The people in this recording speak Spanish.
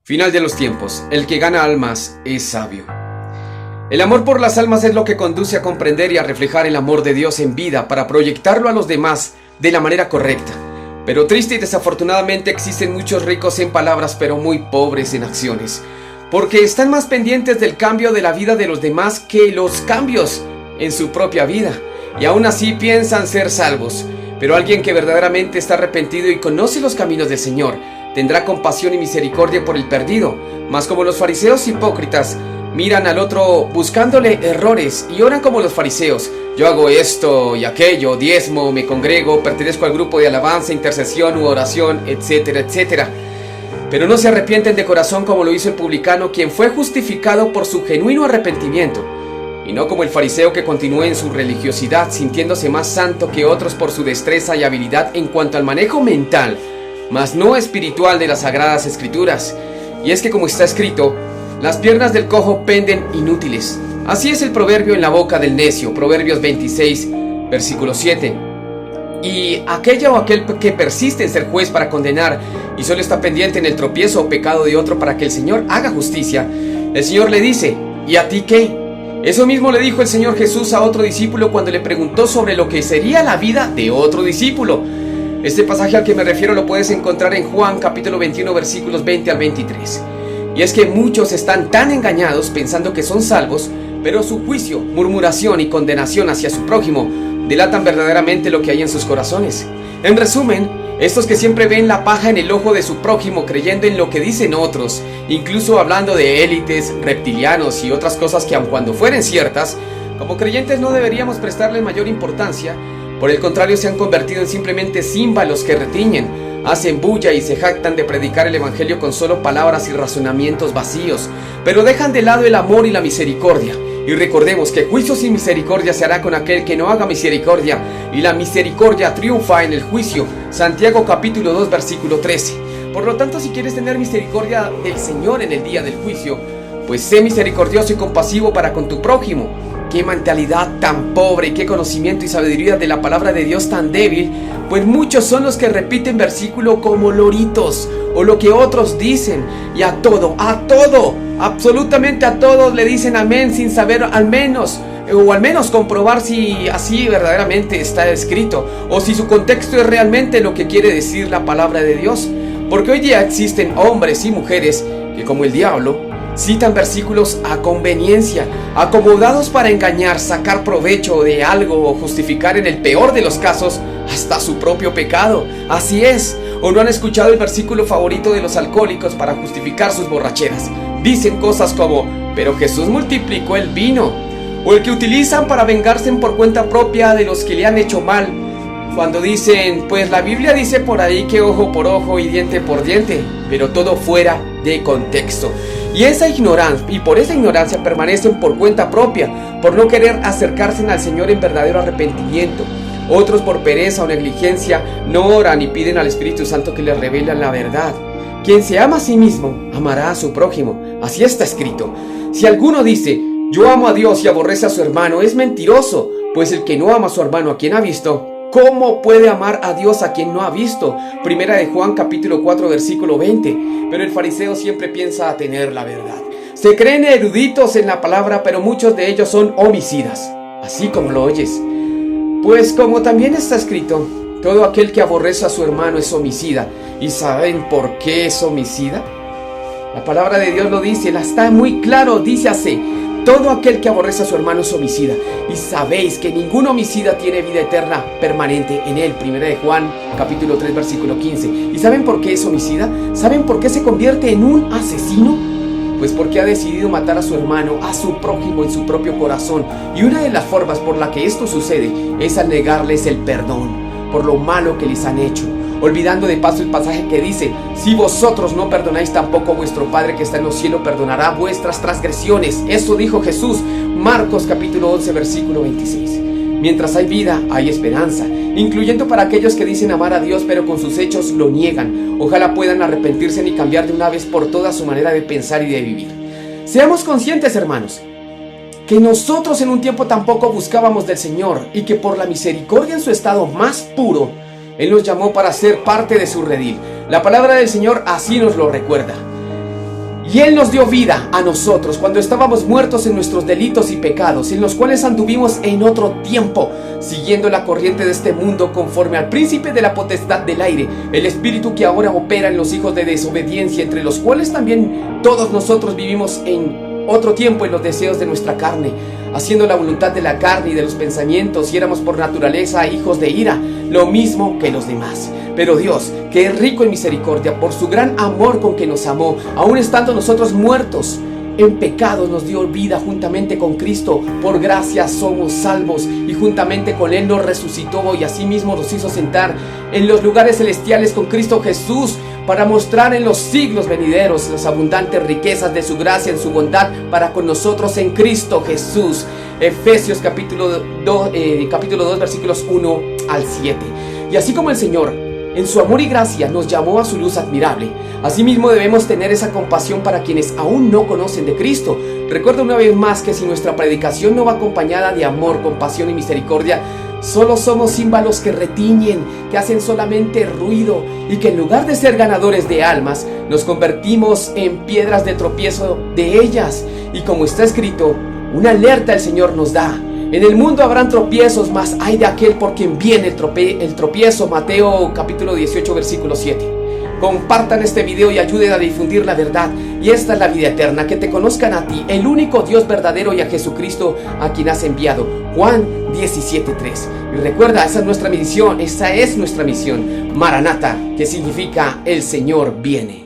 Final de los tiempos. El que gana almas es sabio. El amor por las almas es lo que conduce a comprender y a reflejar el amor de Dios en vida para proyectarlo a los demás de la manera correcta. Pero triste y desafortunadamente existen muchos ricos en palabras pero muy pobres en acciones, porque están más pendientes del cambio de la vida de los demás que los cambios en su propia vida, y aún así piensan ser salvos. Pero alguien que verdaderamente está arrepentido y conoce los caminos del Señor tendrá compasión y misericordia por el perdido, mas como los fariseos hipócritas miran al otro buscándole errores y oran como los fariseos: yo hago esto y aquello, diezmo, me congrego, pertenezco al grupo de alabanza, intercesión u oración, etcétera, etcétera. Pero no se arrepienten de corazón como lo hizo el publicano, quien fue justificado por su genuino arrepentimiento, y no como el fariseo que continúa en su religiosidad, sintiéndose más santo que otros por su destreza y habilidad en cuanto al manejo mental, mas no espiritual de las Sagradas Escrituras. Y es que, como está escrito, las piernas del cojo penden inútiles. Así es el proverbio en la boca del necio, Proverbios 26, versículo 7. Y aquella o aquel que persiste en ser juez para condenar y solo está pendiente en el tropiezo o pecado de otro para que el Señor haga justicia, el Señor le dice: ¿y a ti qué? Eso mismo le dijo el Señor Jesús a otro discípulo cuando le preguntó sobre lo que sería la vida de otro discípulo. Este pasaje al que me refiero lo puedes encontrar en Juan capítulo 21 versículos 20 al 23. Y es que muchos están tan engañados pensando que son salvos, pero su juicio, murmuración y condenación hacia su prójimo delatan verdaderamente lo que hay en sus corazones. En resumen, estos que siempre ven la paja en el ojo de su prójimo creyendo en lo que dicen otros, incluso hablando de élites, reptilianos y otras cosas que aun cuando fueren ciertas, como creyentes no deberíamos prestarles mayor importancia. Por el contrario, se han convertido en simplemente címbalos que retiñen, hacen bulla y se jactan de predicar el evangelio con solo palabras y razonamientos vacíos, pero dejan de lado el amor y la misericordia. Y recordemos que juicio sin misericordia se hará con aquel que no haga misericordia, y la misericordia triunfa en el juicio. Santiago capítulo 2 versículo 13. Por lo tanto, si quieres tener misericordia del Señor en el día del juicio, pues sé misericordioso y compasivo para con tu prójimo. Qué mentalidad tan pobre y qué conocimiento y sabiduría de la palabra de Dios tan débil, pues muchos son los que repiten versículo como loritos o lo que otros dicen, y a todo, absolutamente a todos le dicen amén sin saber al menos comprobar si así verdaderamente está escrito o si su contexto es realmente lo que quiere decir la palabra de Dios. Porque hoy día existen hombres y mujeres que, como el diablo, citan versículos a conveniencia, acomodados para engañar, sacar provecho de algo o justificar en el peor de los casos hasta su propio pecado. Así es. ¿O no han escuchado el versículo favorito de los alcohólicos para justificar sus borracheras? Dicen cosas como: pero Jesús multiplicó el vino. O el que utilizan para vengarse por cuenta propia de los que le han hecho mal, cuando dicen: pues la Biblia dice por ahí que ojo por ojo y diente por diente, pero todo fuera de contexto. Y por esa ignorancia permanecen por cuenta propia, por no querer acercarse al Señor en verdadero arrepentimiento. Otros, por pereza o negligencia, no oran y piden al Espíritu Santo que les revele la verdad. Quien se ama a sí mismo, amará a su prójimo. Así está escrito. Si alguno dice: yo amo a Dios, y aborrece a su hermano, es mentiroso, pues el que no ama a su hermano a quien ha visto, ¿cómo puede amar a Dios a quien no ha visto? Primera de Juan capítulo 4 versículo 20. Pero el fariseo siempre piensa tener la verdad. Se creen eruditos en la palabra, pero muchos de ellos son homicidas, así como lo oyes. Pues como también está escrito: todo aquel que aborrece a su hermano es homicida. ¿Y saben por qué es homicida? La palabra de Dios lo dice, está muy claro, dice así: todo aquel que aborrece a su hermano es homicida. Y sabéis que ningún homicida tiene vida eterna permanente en él. Primera de Juan, capítulo 3, versículo 15. ¿Y saben por qué es homicida? ¿Saben por qué se convierte en un asesino? Pues porque ha decidido matar a su hermano, a su prójimo en su propio corazón. Y una de las formas por la que esto sucede es al negarles el perdón por lo malo que les han hecho, olvidando de paso el pasaje que dice: si vosotros no perdonáis, tampoco vuestro Padre que está en los cielos perdonará vuestras transgresiones. Eso dijo Jesús, Marcos capítulo 11 versículo 26. Mientras hay vida, hay esperanza, incluyendo para aquellos que dicen amar a Dios pero con sus hechos lo niegan. Ojalá puedan arrepentirse y cambiar de una vez por todas su manera de pensar y de vivir. Seamos conscientes, hermanos, que nosotros en un tiempo tampoco buscábamos del Señor, y que por la misericordia en su estado más puro, Él nos llamó para ser parte de su redil. La palabra del Señor así nos lo recuerda. Y Él nos dio vida a nosotros cuando estábamos muertos en nuestros delitos y pecados, en los cuales anduvimos en otro tiempo, siguiendo la corriente de este mundo conforme al príncipe de la potestad del aire, el espíritu que ahora opera en los hijos de desobediencia, entre los cuales también todos nosotros vivimos en otro tiempo en los deseos de nuestra carne, haciendo la voluntad de la carne y de los pensamientos, y éramos por naturaleza hijos de ira, lo mismo que los demás. Pero Dios, que es rico en misericordia, por su gran amor con que nos amó, aun estando nosotros muertos en pecado, nos dio vida juntamente con Cristo. Por gracia somos salvos, y juntamente con Él nos resucitó, y asimismo nos hizo sentar en los lugares celestiales con Cristo Jesús, para mostrar en los siglos venideros las abundantes riquezas de su gracia en su bondad para con nosotros en Cristo Jesús. Efesios capítulo 2 versículos 1 al 7. Y así como el Señor en su amor y gracia nos llamó a su luz admirable, asimismo debemos tener esa compasión para quienes aún no conocen de Cristo. Recuerda una vez más que si nuestra predicación no va acompañada de amor, compasión y misericordia, solo somos címbalos que retiñen, que hacen solamente ruido, y que en lugar de ser ganadores de almas, nos convertimos en piedras de tropiezo de ellas. Y como está escrito, una alerta el Señor nos da: en el mundo habrán tropiezos, mas hay de aquel por quien viene el tropiezo. Mateo capítulo 18 versículo 7. Compartan este video y ayuden a difundir la verdad. Y esta es la vida eterna, que te conozcan a ti, el único Dios verdadero, y a Jesucristo, a quien has enviado. Juan 17:3. Y recuerda, esa es nuestra misión. Maranata, que significa el Señor viene.